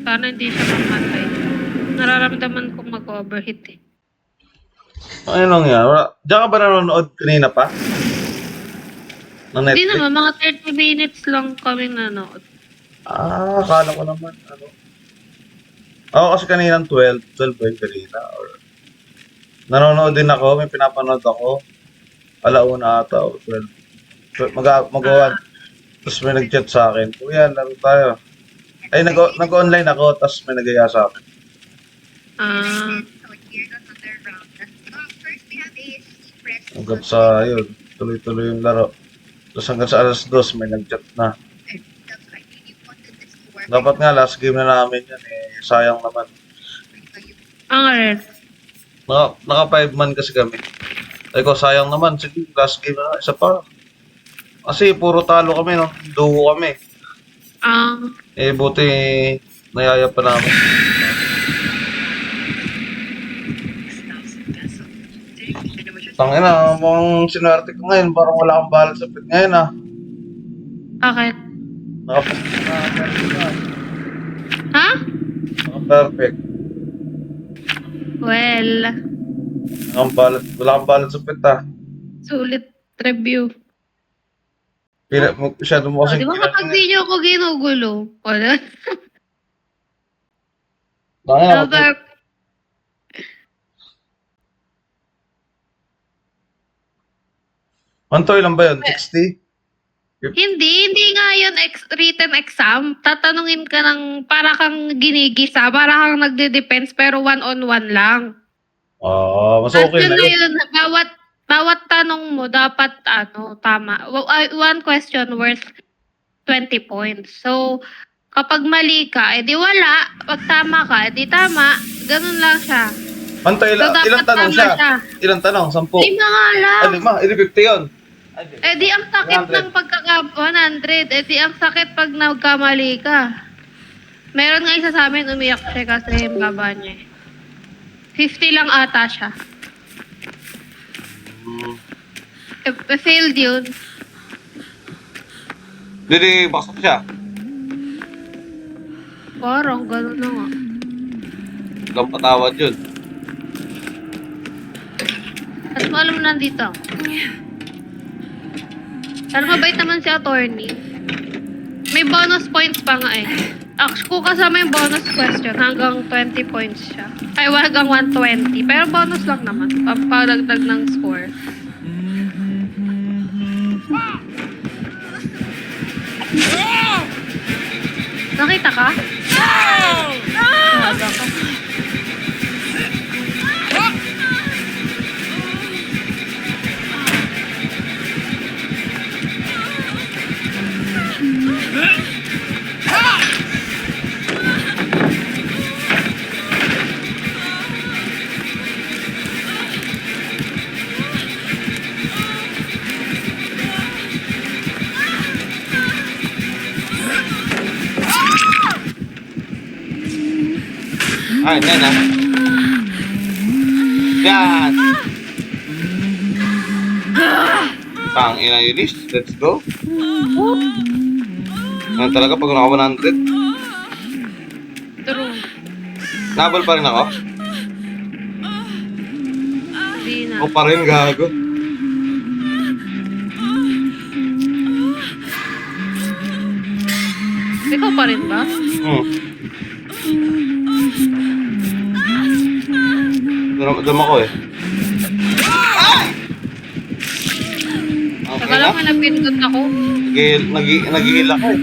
Sana hindi siya mamatay. Nararamdaman kong mag-overheat eh. Ano lang yan? Diyan ka ba nanonood kanina pa? Ng Hindi Netflix? naman, mga 30 minutes lang kaming nanood. Akala ko naman, ano. Ako kasi kanina 12 ba yun kanina? Or, nanonood din ako, may pinapanood ako. Alauna ata o 12. Mag-1. Tapos may nag-chat sa akin, Kuya, laro tayo. Ay, nag-online ako, tapos may nagaya sa akin. Hanggang sa, yun, tuloy-tuloy yung laro. Tapos hanggang sa alas 2, may nag-chat na. Dapat nga, last game na namin yan eh. Sayang naman. Ang red. Naka 5 man kasi kami. Ay ko, sayang naman. Sige, last game na. Isa pa. Kasi puro talo kami, no? Duo kami. Eh, buti nayaya pa namin. Tangina, mukhang sinwerte ko ngayon. Parang wala akong balance sa pit ngayon, ah. Bakit? Naka-perfect na. Ha? Naka-perfect. Well, Wala akong balance sa pit, ah. sulit review. Masyado mo kasi Di ba kapag di nyo ako ginugulo? Wala. Tangina, Antoy lang ba yun? 60? Hindi nga yun written exam. Tatanungin ka ng para kang ginigisa, para kang nagde-depends pero one-on-one lang. Mas okay Yun na na yun. yun, bawat tanong mo dapat tama. One question worth 20 points. So, kapag mali ka, edi wala. Pag tama ka, edi tama. Ganun lang siya. Antoy, So, dapat ilang tanong tama siya? siya. Ilang tanong? 10? Lima nga lang. Ay, 5. 50 yun. Eh di ang sakit 100. ng 100. Eh di ang sakit pag nagkamali ka. Meron nga isa sa amin, umiyak siya kasi yung baba niya. 50 lang ata siya. Failed yun. Hindi, baksak siya. Parang gano'n na nga. Walang patawad yun. At mo alam mo nandito. Pero mabait naman si attorney. May bonus points pa nga eh. Actually, kung kasama yung bonus question, hanggang 20 points siya. Ay, hanggang 120. Pero bonus lang naman. Papadagdag ng score. Nakita ka? Nakita ka. Ay, yan ah. Yan! Tangina Yulis, let's go. Yan talaga pag naka 100. True. Nabal pa rin ako. Hindi na. Ako pa rin, gago. Ikaw pa rin ba? Dama ko eh. Okay Saka na? lang napindot ako. Nag-heal ako eh.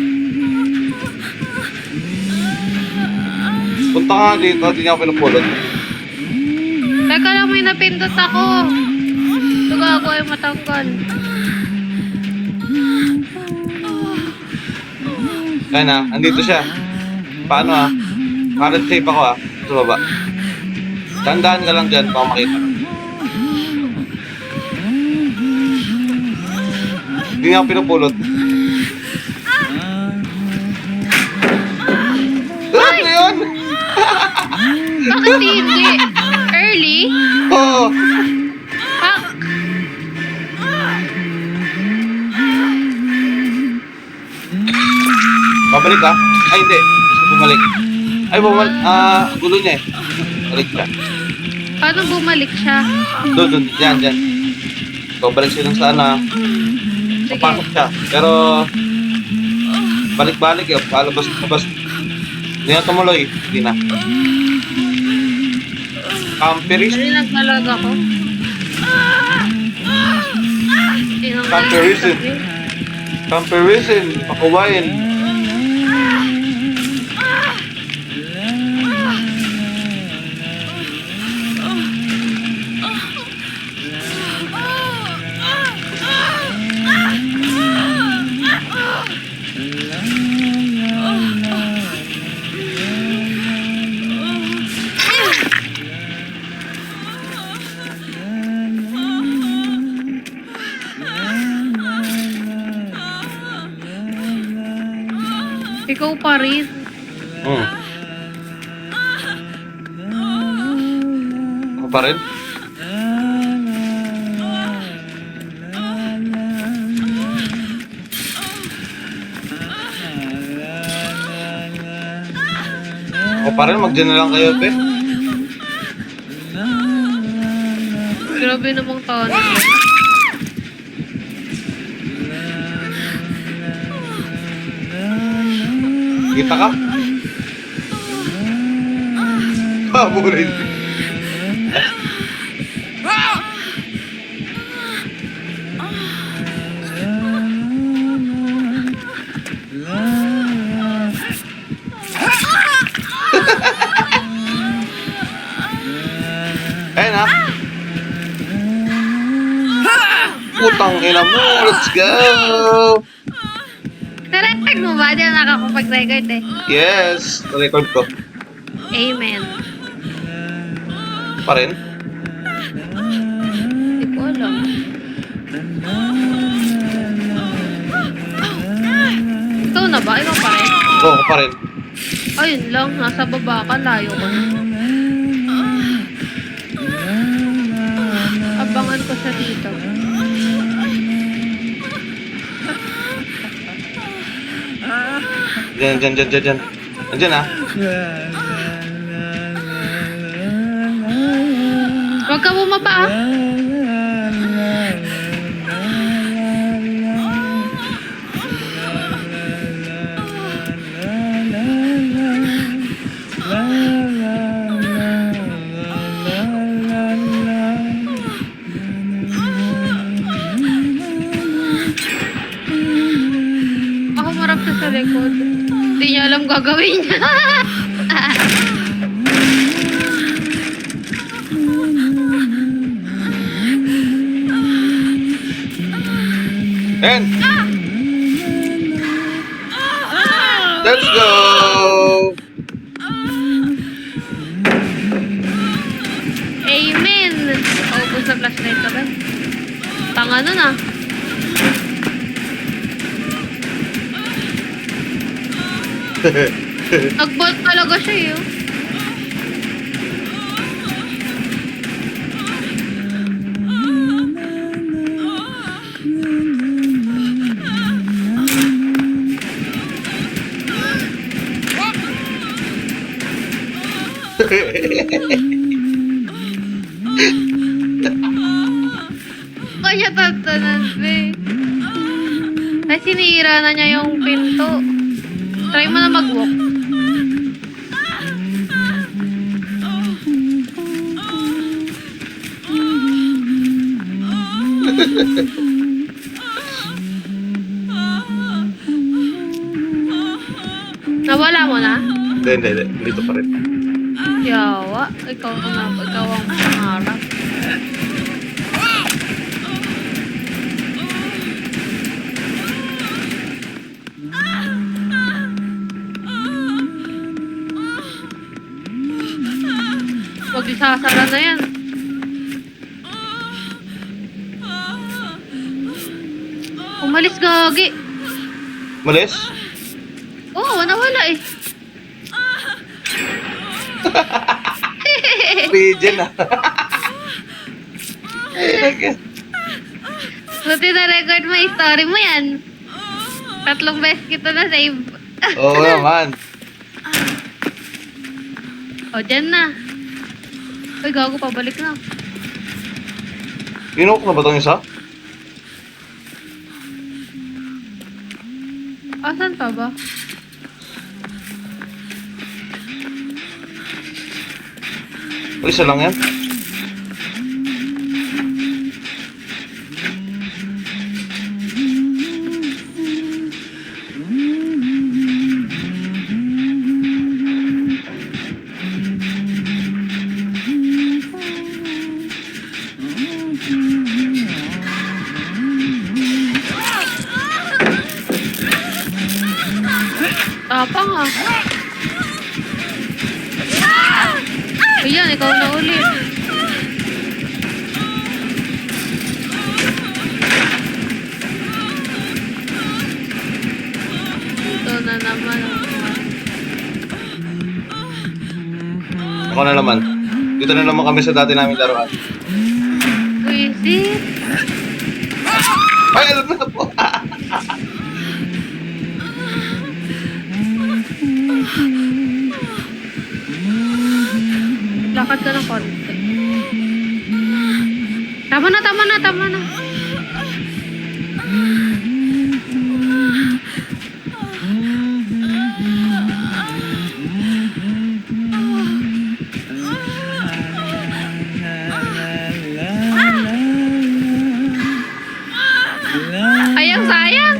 Punta ka nga dito, hindi niya ako pinupulot. Teka lang, may napindot ako. Ito gago ay matanggal. Kaya na, andito siya. Paano ah? Hard safe ako ah. Sa baba. Tandaan ka lang dyan, baka makita. Hindi niya ako pinupulot. Lahat na yun! Bakit hindi? Early? Oo! Fuck. Babalik ka? Ay hindi. Gusto bumalik. Ay, gulo niya eh. Balik siya. Paano bumalik siya? Doon, dyan. So, balik siya dun sa ano. Sige. Papasok siya. Pero, balik-balik eh. Palabas. Hindi na tumuloy. Hindi na. Camperis. Dali naglalag ako. Camperism. Camperism. Pakuwain. Ikaw pa rin. Ako pa rin? Ako pa rin, mag-dyan na lang kayo, te. Grabe namang taon niya. Kita ka? Paborin. Ayun ha. Putang ina mo, let's go! Narecord mo ba? Di na nakakapag-record eh. Yes, record ko. Amen. Pa rin? Hindi ko alam. Ikaw na ba? Ikaw pa rin? Oo, ako pa rin. Ayun lang, nasa baba ka, layo ka na. Abangan ko siya dito. Diyan. Andiyan ha. Huwag ka bumaba ah. Ako marap siya sa likod. Hindi niya alam gagawin niya. And let's go! Amen! Paubos na flashlight ka ba? Tanga nun ah. Nag-bolt talaga siya eh. Oh. Kanya tatanan, be. Ay, sinira na niya yung pinto. Try mo na mag-walk. Nawala mo na? Hindi. Dito pa rin. Yawa. Ikaw ang pangarap. Huwag isasara na yan. Umalis gagi. Malis? Oo, nawala eh. Region ah. Buti na record mo yung story mo yan. 3 beses kita na save. Oo naman. O, dyan na. Uy, gago, pabalik na. Inok na ba itong isa? Asan pa ba? O, isa lang yan? Tapang ah. Ayan, ikaw na ulit. Ito na naman. Ako na naman. Dito na naman kami sa dati naming laruan. Visit. Ay, alam na po. Lakad ka ng konti. Tama na, tama na, tama na. Sayang, sayang.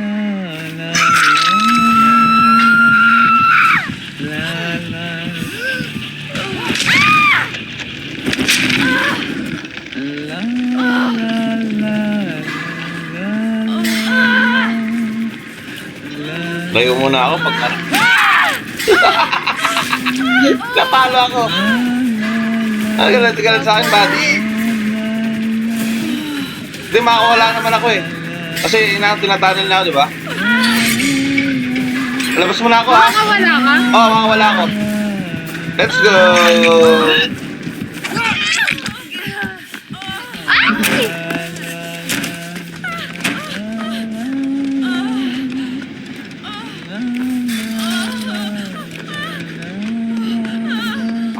Layo muna ako pag napalo ako. Ano galit sa akin, buddy? Hindi, makakawala naman ako eh. Kasi tinatanan na ako, di ba? Labas muna ako, ha? Makakawala ka? Oo, makakawala ako. Let's go! Ay!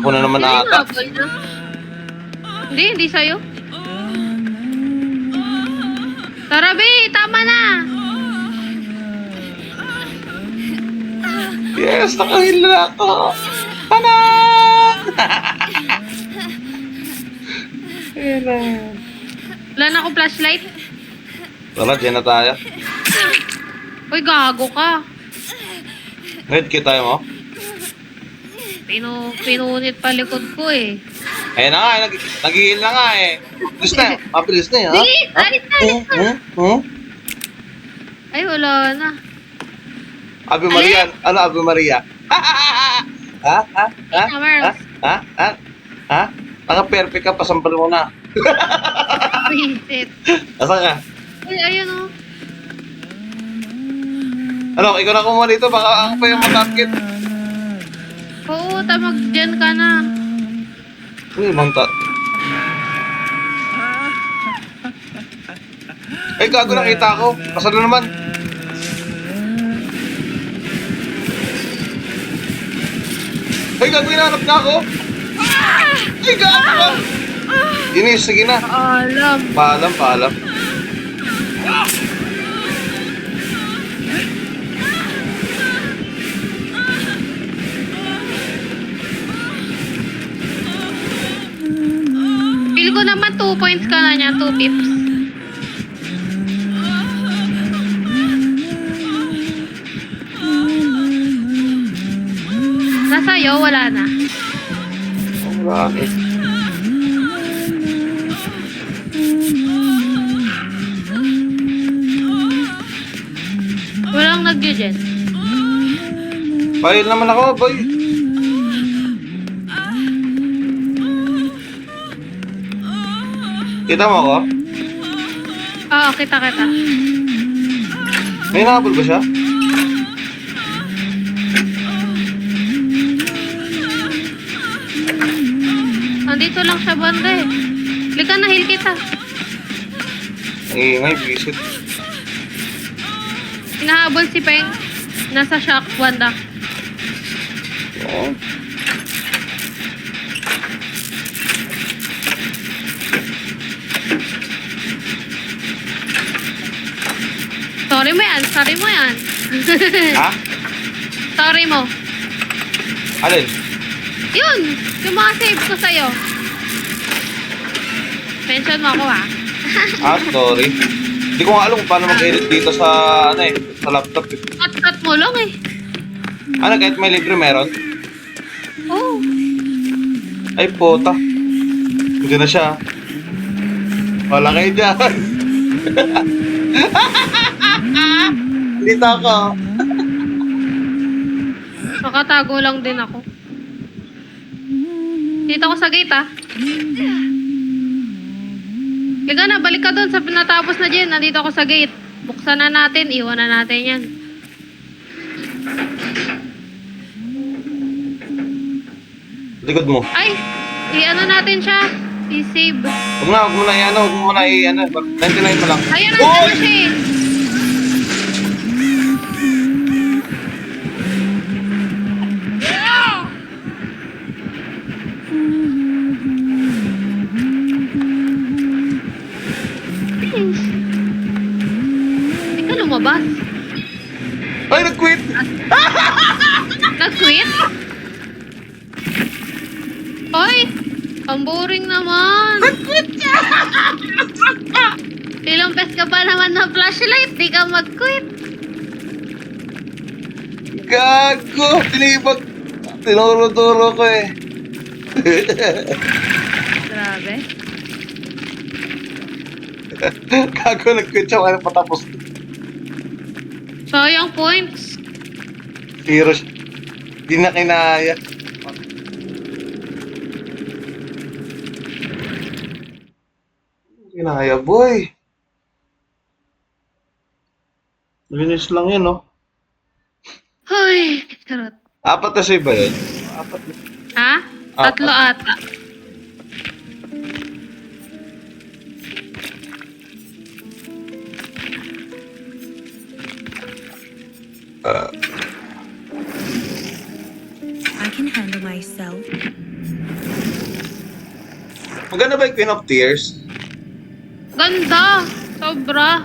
Ako na naman ata. Hindi sa'yo. Tara, be, tama na. Yes, nakahil na ako. Tanan! Ayan na. Wala na akong flashlight. Tara, dyan na tayo. Uy, gago ka. Medkit tayo mo. Pinunit pa likod ko eh. Ayun na nga, nag-heal na nga eh. Bilis na, mabilis na eh, ha? Sige, alis na, alis na. Ay, wala na. Ave Maria, ano Ave Maria? Ha? Ha? Ha? Merls. Ha? Ha? Ha? Naka-perfect ka, pasampal mo na. Visit. Asa ka? Uy, ayun oh. Ano, ikaw na kumuha dito, baka ako pa yung matarget. Oo, tamag dyan ka na. Uy, mangta. Ay, gago, nakita ako. Pasalo naman. Ay, gago, hinahanap na ako. Ay, gago. Inis, sige na. Alam. Paalam. Feel ko naman 2 points ka na niya, 2 pips. Nasa'yo, wala na. Wala eh. Walang nag-gen. Bayil naman ako, boy. Kita mo ako? Oo, kita. May nahabol ba siya? Nandito lang siya banda eh. Lika na, heal kita. Ang ingay, visit. Hinahabol si Peng. Nasa shock banda. Oo. Sorry mo yan. Sorry mo yan. Ha? Sorry mo. Alin? Yun. Yung mga save ko sa'yo. Mention mo ako ah. Sorry. Hindi ko nga alam kung paano mag-edit dito sa, sa laptop. Cut mo lang eh. Kahit may libre meron? Oh. Ay, puta. Hindi na siya. Wala kayo dyan. Dito ako. Nakatago lang din ako. Dito ako sa gate ah. Liga na, balik ka doon sa natapos na dyan. Nandito ako sa gate. Buksan na natin, iwan na natin yan. Likod mo. Ay, i-ano natin siya. I-save. Huwag mo na i-ano. 99 mo lang. Ayan, Uy! nandito siya eh. Hindi ka lumabas. Ay, nag-quit! Nag-quit? Hoy! Ang boring naman. Nag-quit ka! Ilang pes ka pa naman na flashlight, di ka mag-quit. Gago! Tinibag! Tinuro-turo ko eh. Grabe. Gago, nag-quit siya kaya patapos. Sayang points. Zero siya. Di na kinaya. Kinaya, boy. Linis lang yun, no? Hoy, charot. 4 na save ba yun? 4 na. Ha? Apat. 3 ata. I can handle myself. Maganda ba yung Queen of Tears? Ganda. Sobra.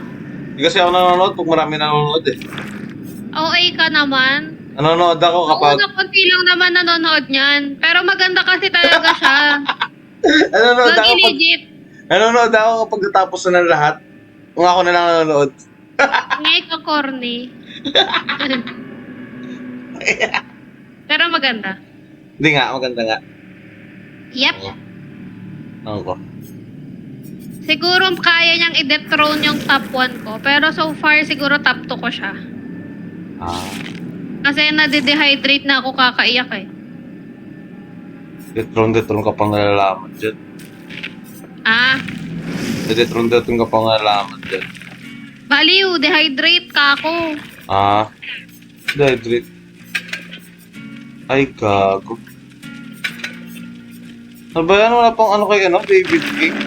Hindi kasi ako nanonood pag marami nanonood eh. OA ka naman. Nanonood ako kapag... Oo, konti lang naman nanonood niyan. Pero maganda kasi talaga siya. Nanonood ako Lagi pag... legit. Nanonood ako kapag natapos na ng lahat. Kung ako na lang nanonood. Ngay ka corny. Pero maganda. Hindi nga, maganda nga. Yep. Ano ko? Siguro kaya niyang i-dethrone yung top 1 ko. Pero so far, siguro top 2 ko siya. Kasi nade-dehydrate na ako kakaiyak eh. Detron ka pang nalalaman dyan. Ah, Detron ka pang nalalaman dyan. baliw, dehydrate ka ako. Dehydrate. Ay, gago. Ano ba yan? Wala pang ano kay David King?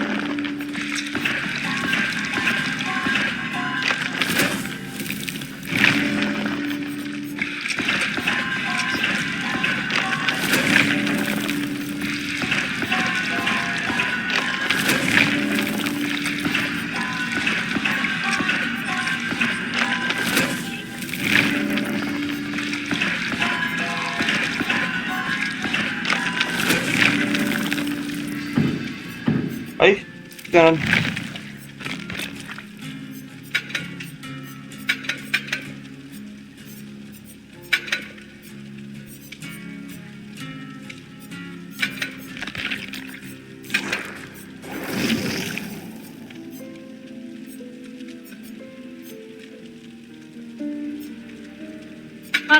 Ay, ganun.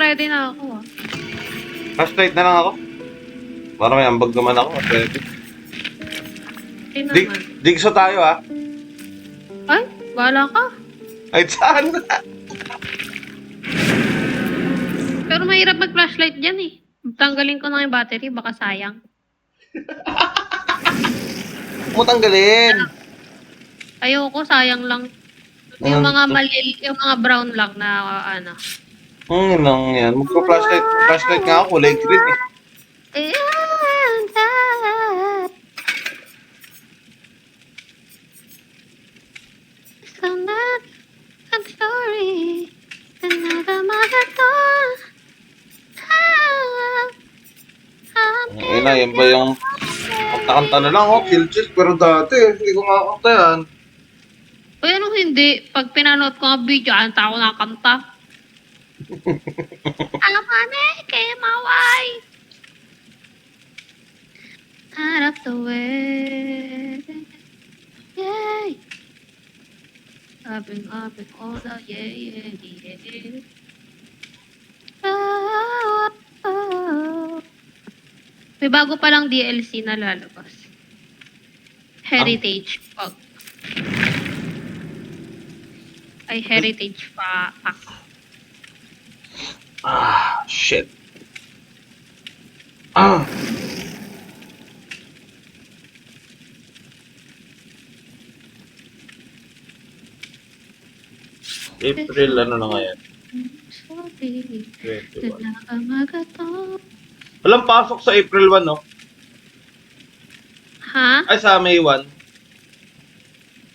Ready na ako ah. Flashlight na lang ako. Para may ambag naman ako. Pwede. Hindi naman. Digso tayo Ay, wala ka. Ay, saan? Pero mahirap mag-flashlight dyan eh. Tanggalin ko na yung battery, baka sayang. Tanggalin. Ayoko, sayang lang. Yung mga yung mga brown lang na ano. Yun lang yan. Magpo-flashlight nga ako. Kulay green eh. I'm sorry. na, yan ba yung kanta-kanta na lang, oh, chill-chill. Pero dati, hindi ko makakanta yan. O anong hindi? Pag pinanood ko ang video, anta ako ng kanta. Alam ka na, kay Maway. Out of the way. Yay. Up and all the yeah. Oh. May bago palang DLC na lalabas. Heritage Pack. Ay, Heritage Pack. Ah, shit. Ah. April, ano na ngayon? Sorry. 21. Nakamagatong. Walang pasok sa April 1, no? Ha? Ay, sa May 1.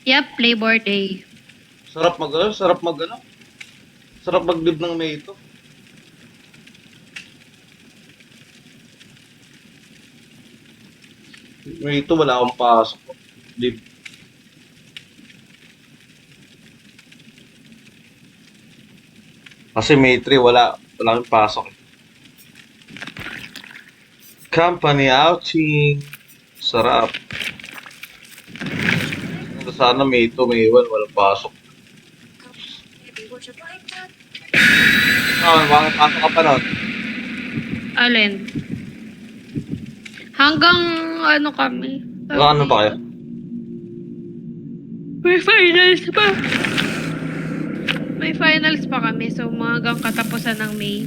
Yep, Labor Day. Sarap mag-live ng May ito. May ito, wala akong pasok. Live. Kasi May 3, wala akong pasok. Company outing. Sarap. Sana May 2, May 1, walang pasok. Bakit pasok ka pa nun? Alin? Hanggang ano kami? Ano pa kayo? May finals pa. May finals pa kami. So, hanggang katapusan ng May.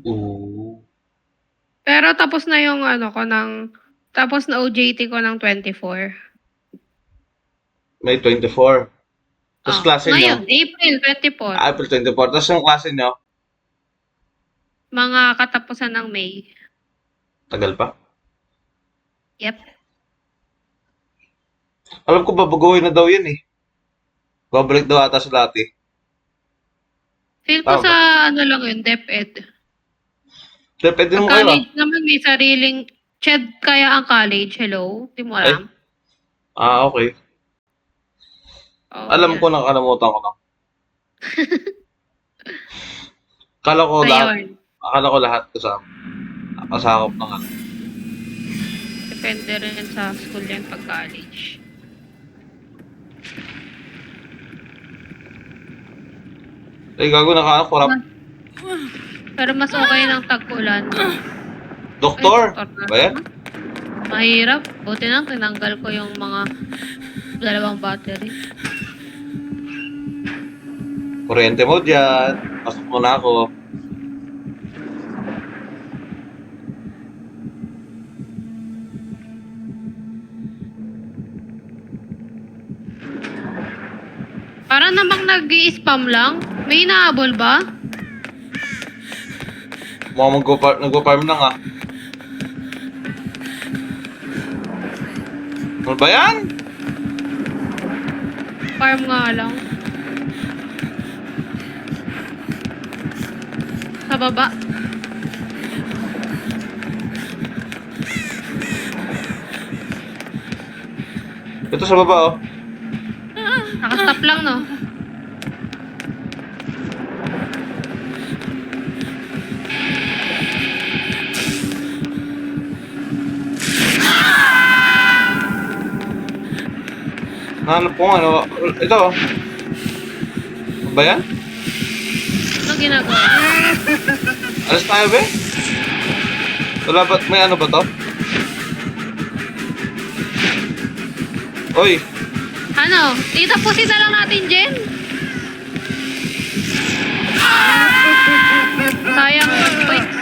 Oo. Pero tapos na yung ano ko ng... Tapos na OJT ko ng 24. May 24. Tapos Oh, klase nyo? ngayon, April 24. April 24. Tapos yung klase nyo? Mga katapusan ng May. Tagal pa. Yep. Alam ko babaguhin na daw yun eh. Babalik daw ata sa dati. Feel ko Tama. sa ano lang yun, DepEd. Pwede Ang mo kayo ah. college naman may sariling... Ched kaya ang college, hello? Di mo alam? Okay. Oh, Alam yan. ko, nakalimutan ko na. Ayun. Akala ko lahat kasama. Nakasakop ng ano. Depende rin sa school yan pag college. Ay, gago kurap. Pero mas okay ng tag-ulan. Doktor! Ay, doktor na. Ba yan? Mahirap. Buti na, tinanggal ko yung mga dalawang battery. Kuryente mo dyan. Pasok mo na ako. Para namang nag-i-spam lang. May inaabol ba? Mukhang nag-farm lang ah. Ano ba yan? Farm nga lang. Sa baba. Ito sa baba oh. Nakastop lang, no? Nahanap ko nga, ano. Ito oh. Ano ba yan? Ano ginagawa? Alas tayo ba? Wala ba? May ano ba to? Oy! Ano? Itapusin na lang natin, Jen. Sayang yung points.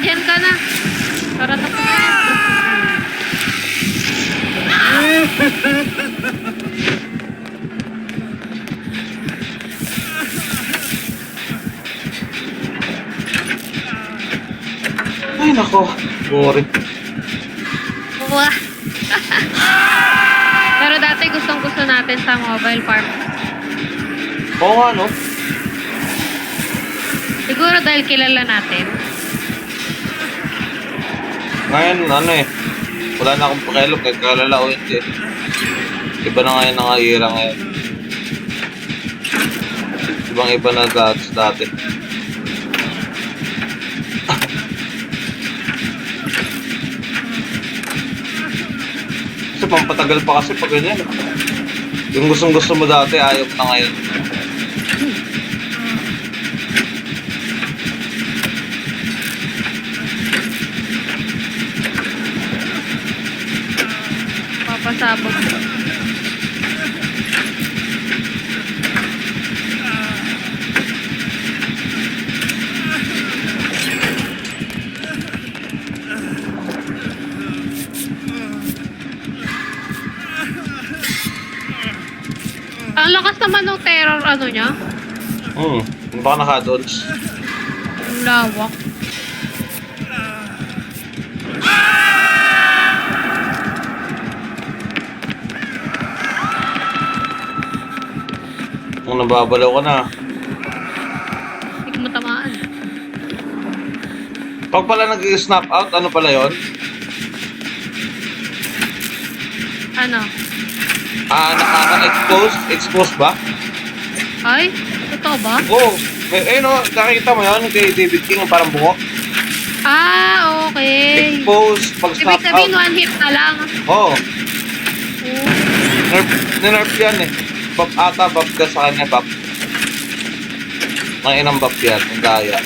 Diyan ka na. Para tapos na. Boring. Wah. Pero dati gustong-gusto natin sa mobile farm. Oo nga, no? Siguro dahil kilala natin. Ngayon, ano eh. Wala na akong pakialam kahit kalala o hindi. Iba na ngayon ang ahira ngayon. Ibang-iba na dati. Kasi pampatagal pa kasi pag ganyan. Yung gustong-gusto mo dati, ayaw mo na ngayon. Papasabog. Ang lakas naman ng terror ano niya. Baka naka-dodge. Ang lawak. Kung nababalaw ka na. Hindi ko matamaan. Pag pala nag-snap out, ano pala yon? Ano? Naka-expose? Expose ba? Ay? Totoo ba? Oo. No, nakikita mo yun kay David King, parang buhok. Ah, okay. Expose, pag snap Ibig sabihin, out. one hit na lang. Oo. Oh. Nerf yan eh. Buff ata, buff ka sa kanya, buff. Ang inang buff yan, ang daya.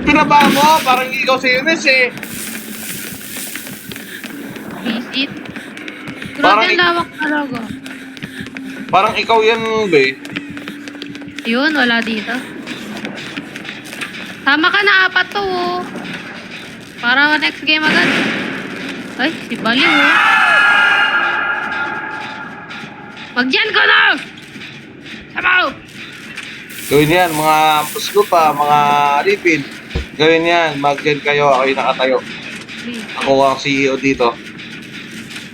Pinaba mo, parang ikaw si Eunice eh. Visit. Parang Grabe ang lawak talaga. Parang ikaw yan, be. Yun, wala dito. Tama ka na, 4 to. Oh. Para next game agad. Ay, si Baliw. Oh. Magdiyan ka na! Sabaw! Gawin yan, mga puslo pa, mga alipin. Gawin yan, mag-gen kayo, ako yung nakatayo. Ako ang CEO dito.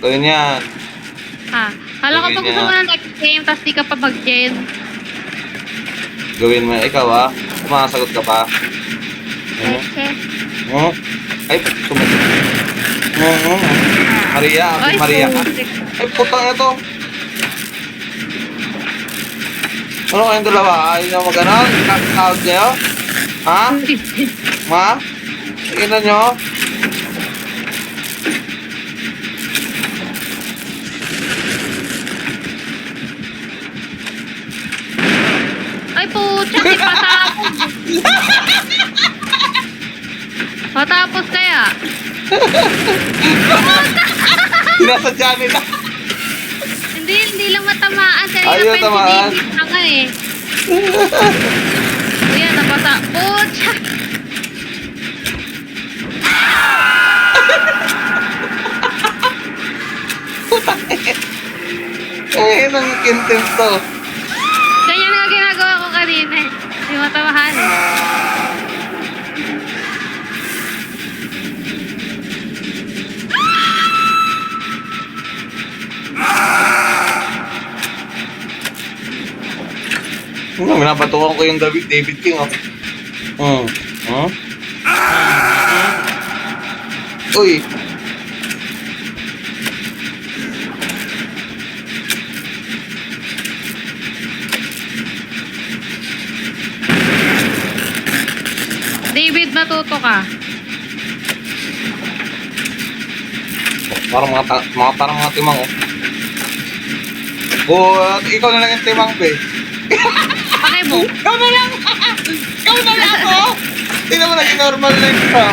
Gawin yan. Ha? Kala ko Gawin pag gusto niya. mo ng next game, tapos di ka pa mag-gen. Gawin mo, ikaw ha. Sumasagot ka pa. Okay. Ay, sumagot. Maria, Ay, Maria ka. putik. Ay, putang ito. Ano kayong dalawa? Ayaw nyo mag-anon? Kakakawag kayo? Ha? Ma? Tingnan nyo? Ay, putya, di patapos. Matapos kaya. Sinasadya nila. Hindi lang matamaan. Kanina Ayaw pa yung tamaan. si David na nga eh. Ayan, napata. Putya. Eh, nang kintim to. Ganyan nga ginagawa ko kanina eh. Hindi matamahan eh. Minapatukan ko yung David King, oh. Uy. David, matuto ka. Parang parang mga timang, oh. Oh, ikaw na lang yung timang, be. Pakay mo. Ikaw na lang! Ikaw na lang, oh! Tingnan mo, naging normal na yun, ha?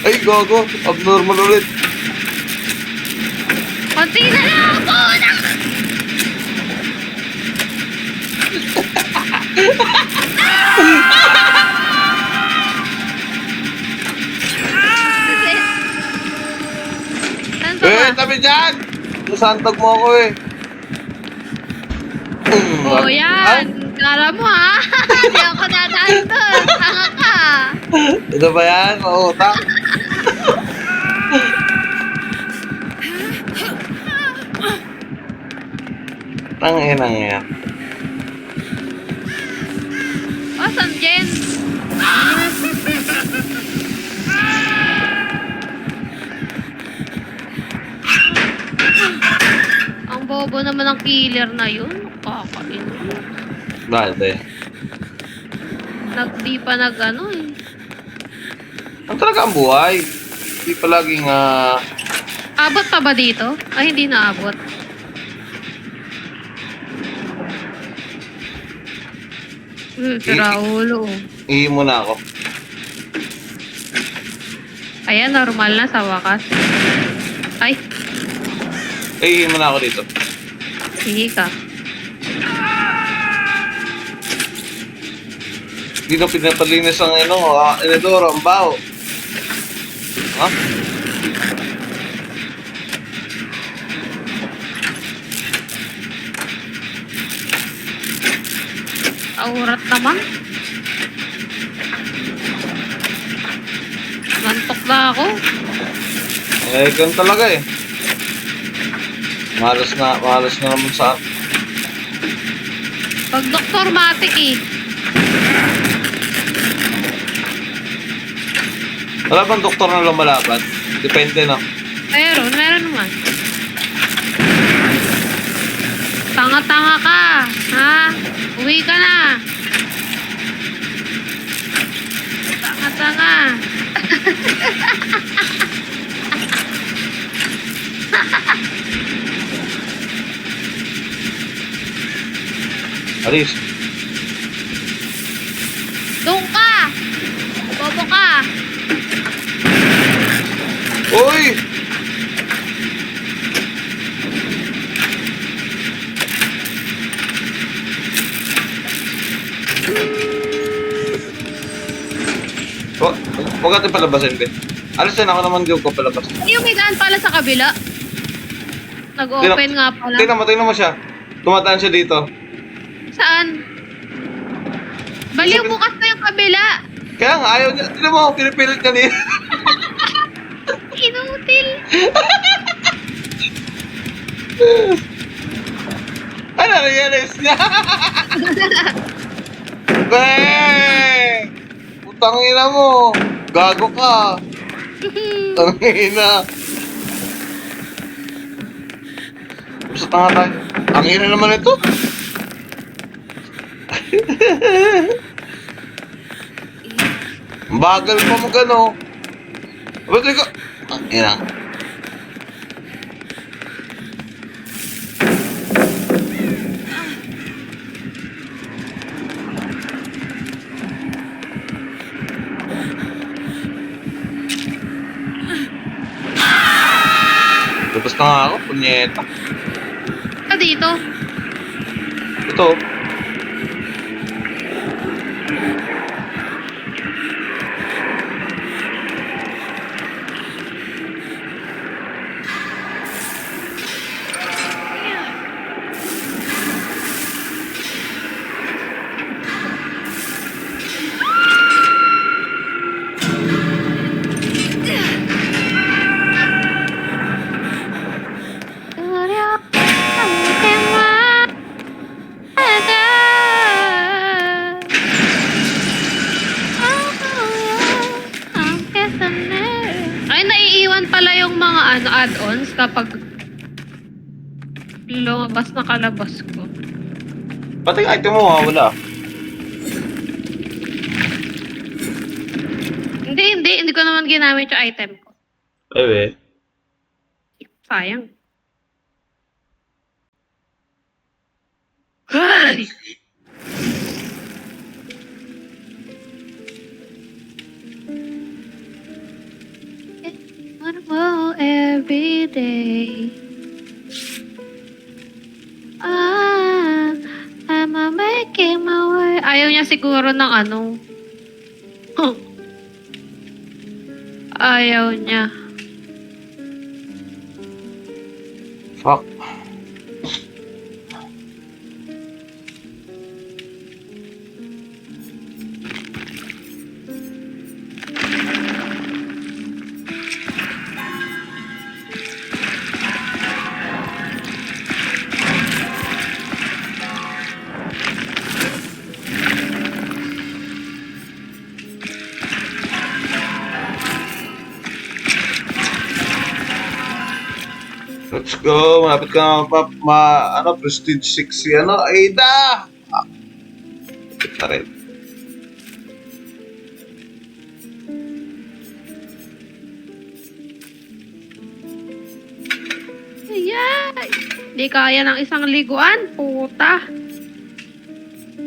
Ay, gogo. Abnormal ulit. Konti na lang ako. Saan Dito ka. tabi dyan! Nasantog mo ako eh. Oh, yan. Kala mo ha? Hindi ako dadaan doon. Tanga ka. Ito ba yan? Oo, Tanginang yan. Asan, Jen? Ang bobo naman ng killer na yun. Kakain. Bakit eh? Di pa nag-ano eh. Ang talaga ang buhay. Hindi palaging Abot pa ba dito? Ay, hindi na abot. Sira ulo. ihi muna ako. Ayan, normal na sa wakas. Ay, Ihi muna ako dito. sige ka. Hindi na pinapalinis ang inodoro, ang baho. Ha? Aurat naman. Nantok na ako. Eh, ganun talaga eh. Malas na naman sa... Pag Dr. Matic eh. Wala bang doktor na lumalaban? Depende na. Meron naman. Tanga-tanga ka. Ha? Uwi ka na. Tanga-tanga. Alis. Doon ka. Bobo ka. Uy! Huwag natin palabasin, Ben. Alis din ako naman, di ko palabas. Yung may daan pala sa kabila. Nag-open nga pala. Tingnan mo siya. Tumataan siya dito. Saan? Baliw bukas na yung kabila. Kaya nga, ayaw niya. Tingnan mo, pinipilit niya niya. Inutil. Ano, realize niya? Beng! Putang ina mo. Gago ka. Tangina. Basta tanga tayo. Ang ina naman ito. Ang bagal pa mo gano. Ba't ikaw? Ang ina. Tapos na nga ako, punyeta. Dito. Ito. Ay, naiiwan pala yung mga add-ons kapag lumabas na kalabas ko. Pati yung item mo, wala. Hindi ko naman ginamit yung item ko. Bebe. Sayang. Ay! One more every day. I'm making my way. Ayaw niya siguro ng ano. Ayaw niya. Fuck. Let's go. Malapit ka na Prestige 6 si Aida! Ah, kita rin. Yay! Di kaya ng isang liguan. Puta.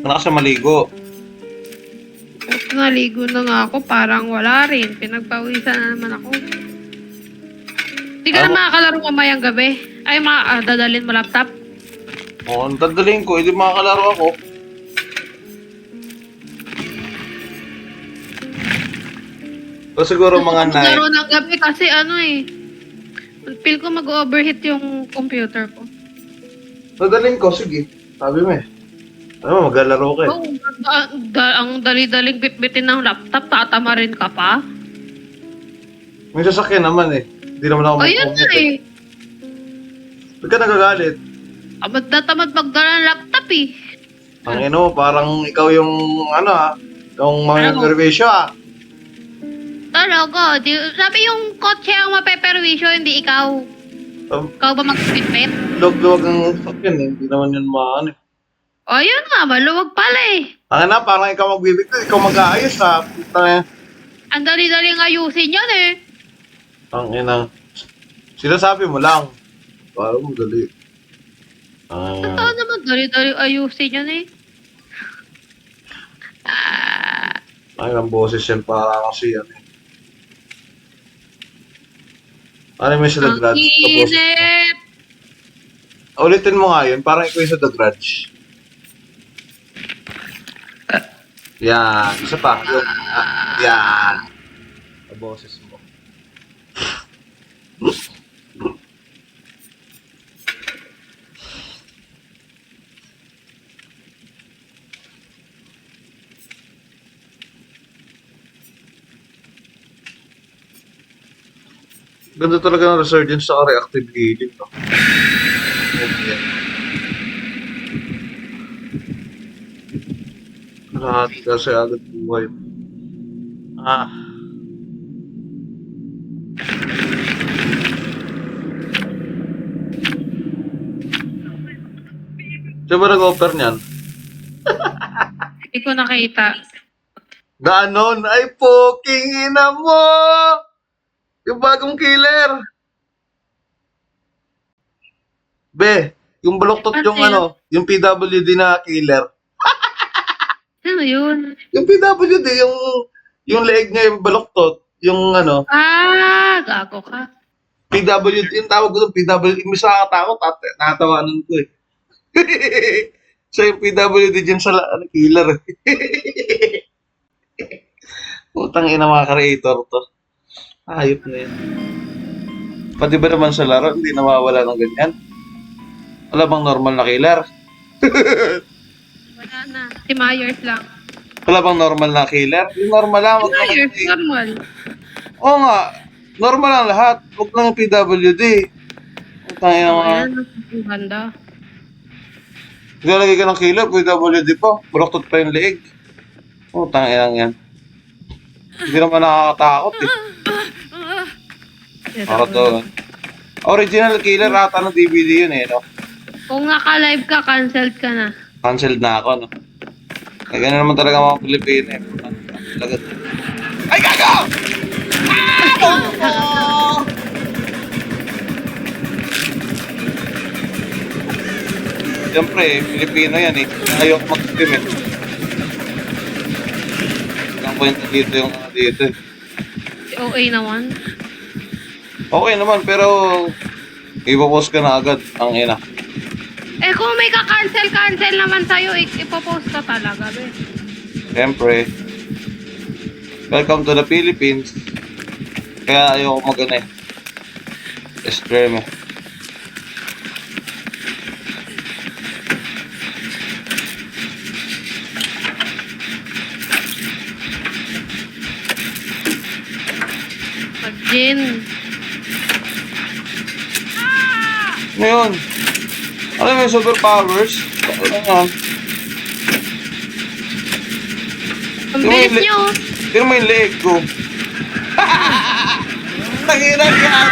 Ano kasi maligo? Naligo na nga ako. Parang wala rin. Pinagpawisan na naman ako. Di ka na Ako- makakalaro mamayang gabi. Ay, dadalhin mo laptop. Oo, ang dadalhin ko. Hindi makakalaro ako. O siguro mga Laro 9. ng gabi kasi ano eh. Feel ko mag-overheat yung computer ko. Dadalhin ko, sige. Sabi mo eh. Ano, maglalaro ka eh. Oh, ang dali-daling bitbitin ng laptop, tatama rin ka pa. May sasakyan naman eh. Hindi naman ako Ayun na mag-commute eh. Ba't ka nagagalit? Tamad na tamad magdala ng laptop eh. Ang ino, parang ikaw yung yung mga Ano? servisyo Talaga, sabi yung kotse ang mapeperwisyo, hindi ikaw. Ikaw ba mag-bitbit? Log-log ang sasakyan eh. Hindi naman yun maano eh. O yun nga, maluwag pala eh. Ang ina, parang ikaw magbibigay, ikaw mag-aayos Puta na. Ang dali-daling ayusin yan eh. Ang ina. Sinasabi mo lang. Parang madali. Totoo naman, dali-daling ayusin yan eh. Ay, ang boses yan para kasi yan eh. Ano may sa The Ang Grudge? init! Ulitin mo nga yun, parang ikaw yung sa The Grudge. Yan, isa pa. Yung, yan. Ang boses mo. Ganda talaga ng resurgence sa reactive healing, no? Okay. Lahat kasi agad buhay. Siya ba nag-offer niyan? Hindi ko nakita. Ganon ay poking ina mo! Yung bagong killer! Be, yung baloktot yung Ano yung PWD na killer. Ano yun? Yung PWD, yung leeg niya yung baloktot, yung Gago ka. PWD, yung tawag ko doon, PWD, imbis nakakatakot, nakatawanan ko eh. So yung PWD dyan sa killer. Putang ina mga creator to. Ayop na yan. Pati ba naman sa laro, hindi nawawala ng ganyan? Wala bang normal na killer? Wala na. Si Myers lang. Wala bang normal na killer? Yung normal lang, Si wag naman. Myers, normal. Oo nga, normal ang lahat. Huwag lang yung PWD. Putang ina mga. Ayan, ang ganda. Naglalagay ka ng killer, PWD pa. Buloktot pa yung leeg. Putang ina yan. Hindi naman nakakatakot eh. Ako to. Original killer ata ng DVD yun eh, no? Kung naka-live ka, cancelled ka na. Cancelled na ako, no? Kaya gano'n naman talaga mga Pilipino eh. Talaga. Ay, gago! Siyempre, Pilipino yan eh. Ayaw ko mag-stream eh. Ang kwento dito yung dito eh. Si OA naman. Okay naman, pero ipopost ka na agad ang ina. Eh kung may ka-cancel naman sa'yo, ipopost ka talaga, be. Siyempre. Welcome to the Philippines. Kaya ayoko mag-ano eh. Stream eh. Jin. Ano yun? Ano yung superpowers? Ano yan? Ang bilis nyo. Tino mo yung leg ko. Tanginan yan!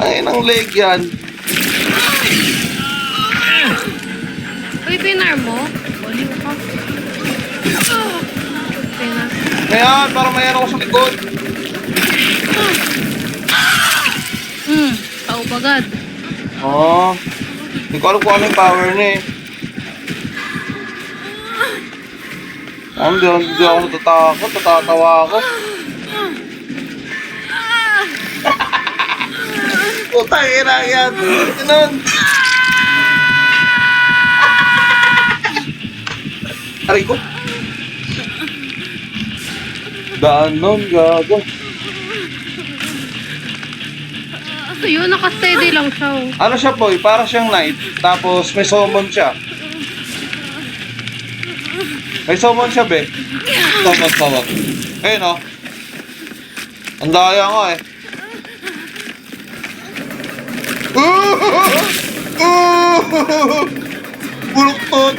Tanginang leg yan. Uy, pinar mo? Baliw ka. Pinar. Ayan, parang mayroon ako sa likod. Tao bagad. Oo. Hindi ko alam kung ano yung power niya eh. Hindi ako natatakot, natatawa ako. Putang ina yan. Ganun. Aray ko. Daan nun, gago. So yun, nakasteady lang siya. Oh. Ano siya, boy? Para siyang knight. Tapos may summon siya. May summon siya, be. Summon. Ayun, oh. Ang daya nga, eh. Buluktot.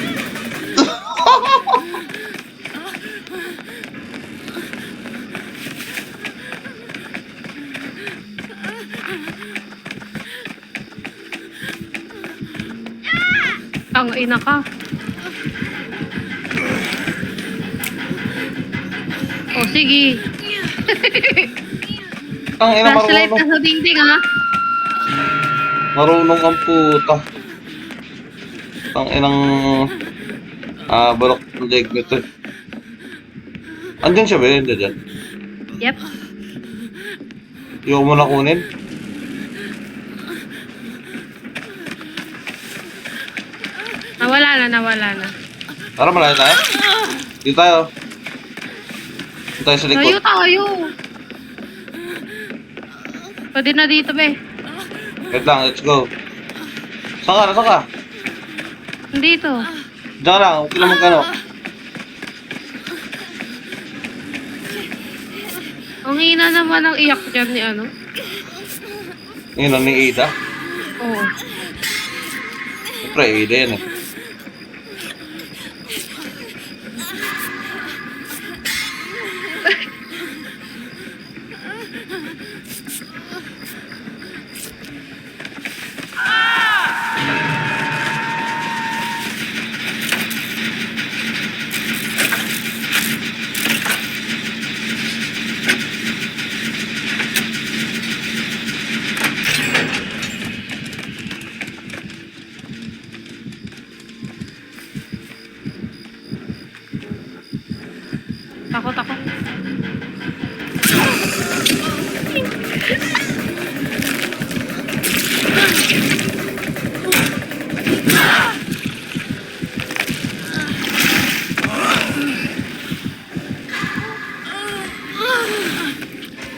Ang ina ka. Oh, sige. Ang ina, Flashlight ka marunong. sa dingding, ha? Marunong ang puta. Ang inang balok ng leg nito. Andyan siya ba yun? Andyan. Yep. Yung mo na kunin. Nawala na. Tara, malayo tayo. Dito tayo. Dito tayo sa likod. Tayo. Pwede na dito, be. Wait lang, let's go. Saan ka? Dito. Diyan lang, okay lang magkano. Ang hina naman ang iyak dyan ni ano. Yun ang ni Ida. Oo. Siyempre, Ida yan eh. Takot ako.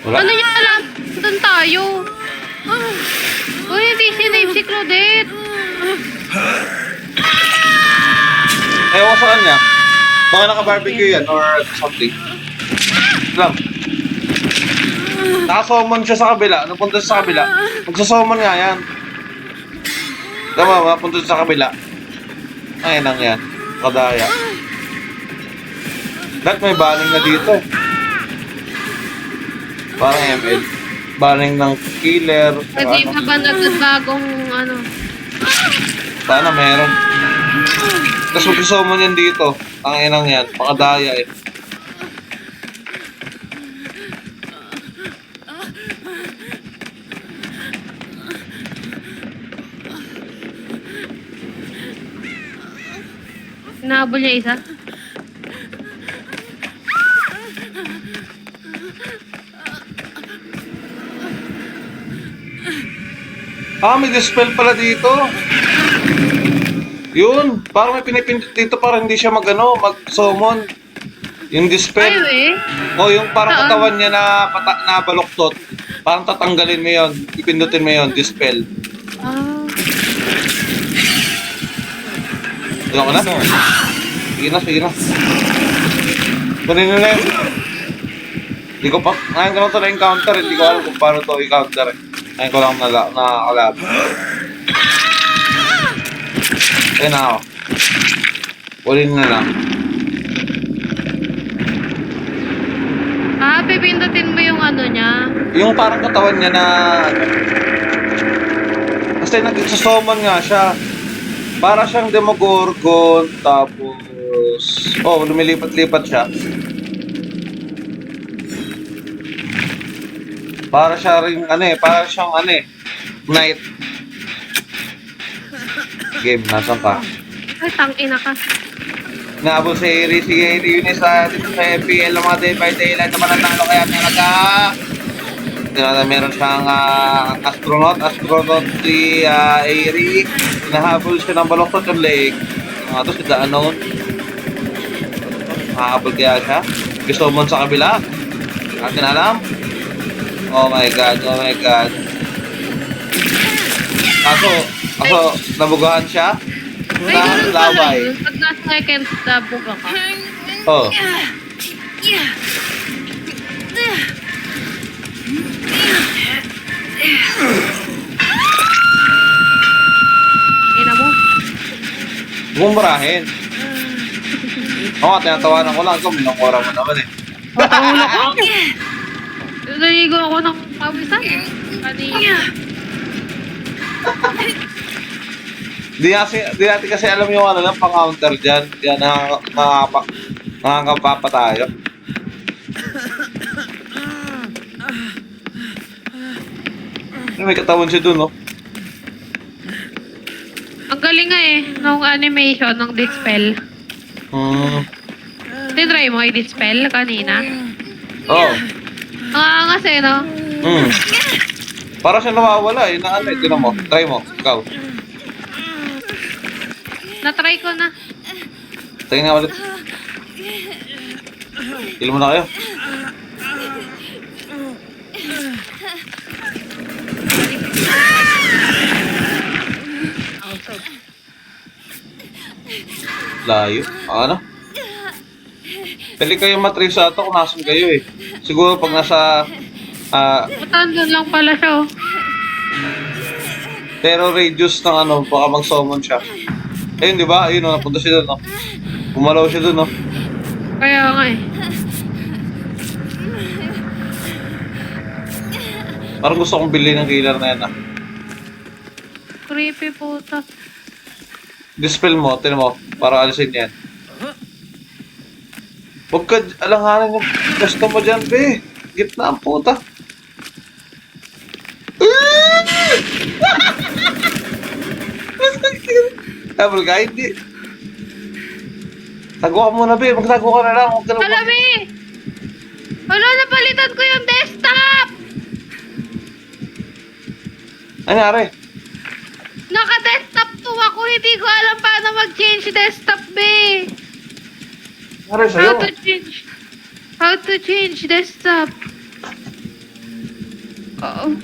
Wala. Ano niya alam? Doon tayo. Uy, hindi sinave si Claudette. Ewan ko sa kanya. Baka naka-barbecue yan or something. Alam. Naka-summon siya sa kabila. Napunta siya sa kabila. Magsa-summon nga yan. Tama ba? Punta siya sa kabila. Ay, nang yan. Kadaya. Lahat may banning na dito. Parang ML. Banning ng killer. Pwede pa ba nagbagong ano? Sana meron. Tapos mag-summon yan dito. Ang inang yan. Pakadaya eh. Nahabol niya isa. Ah, may dispel pala dito. Yun. Parang may pinipindot dito para hindi siya mag-summon. Yung dispel. Ay, eh. O, yung parang Saan? katawan niya na baluktot. Parang tatanggalin mo yun. Ipindutin mo yun. Dispel. Ah. Diyan ka na? Sige na. Kunin nyo na yun. Hindi ko pa, ngayon ko lang ito na-encounter, hindi ko alam kung paano ito i-counter eh. Ngayon ko lang nakakalab. Ayun na ako. Ulin na lang. Pipindutin mo yung ano niya. Yung parang katawan niya na... Kasi nag-summon nga siya. Para siyang Demogorgon, tapos... Oh, lumilipat-lipat siya. Para siya rin, para siyang knight. Game, nasan ka? Ay, tangina ka. Nabol si Eri, sige Eri yun dito sa FPL ng mga Day by Daylight naman ang nalo kaya talaga. Meron siyang astronaut si Eri. Hinahabol siya ng baloktot yung leg. Ito si The Unknown. Hahabol kaya siya. Gusto mo sa kabila. Hindi natin alam. Oh my god. Kaso, nabugahan siya. Ay, ganun pala Laway. yun. Pag nasa second buga ka. Oh. Ina mo. Bumurahin. Oo, tinatawanan ko lang. Ikaw, minakura mo naman eh. Patahulog ko. Naligo ako ng pawisan. Kanina. Di natin kasi alam yung lang, pang-counter dyan. Yan, nakakapapa tayo. May katawan siya dun, no? Ang galing nga eh, nung animation, ng dispel. Tinry mo i-dispel kanina? Oo. Ang angas eh, no? Para siya nawawala eh, tinan mo. Try mo, ikaw. Natry ko na. Tingin nga ulit. Kill mo na kayo. Layo. Ano? Pwede kayo matry sa ito kung nasan kayo eh. Siguro pag nasa... Matandun lang pala siya, oh. pero radius ng baka mag-summon siya. Ayun, di ba? Ayun, napunta siya doon, no? Pumalaw siya doon, no? Kaya nga eh. Parang gusto kong bilhin ng killer na yan, ah. Creepy puta. Dispel mo, tinan mo, para alisin yan. Huwag ka alanganan yung gusto mo dyan, be. Gitna ang puta. Double ka, hindi. Tago ka muna, be. Magtago ka na lang. Huwag ka na Alam eh! Wala, napalitan ko yung desktop! Ano nangyari? Naka-desktop 2 ako, hindi ko alam paano mag-change desktop, be. Nangyari sa'yo? How to change desktop? Oh,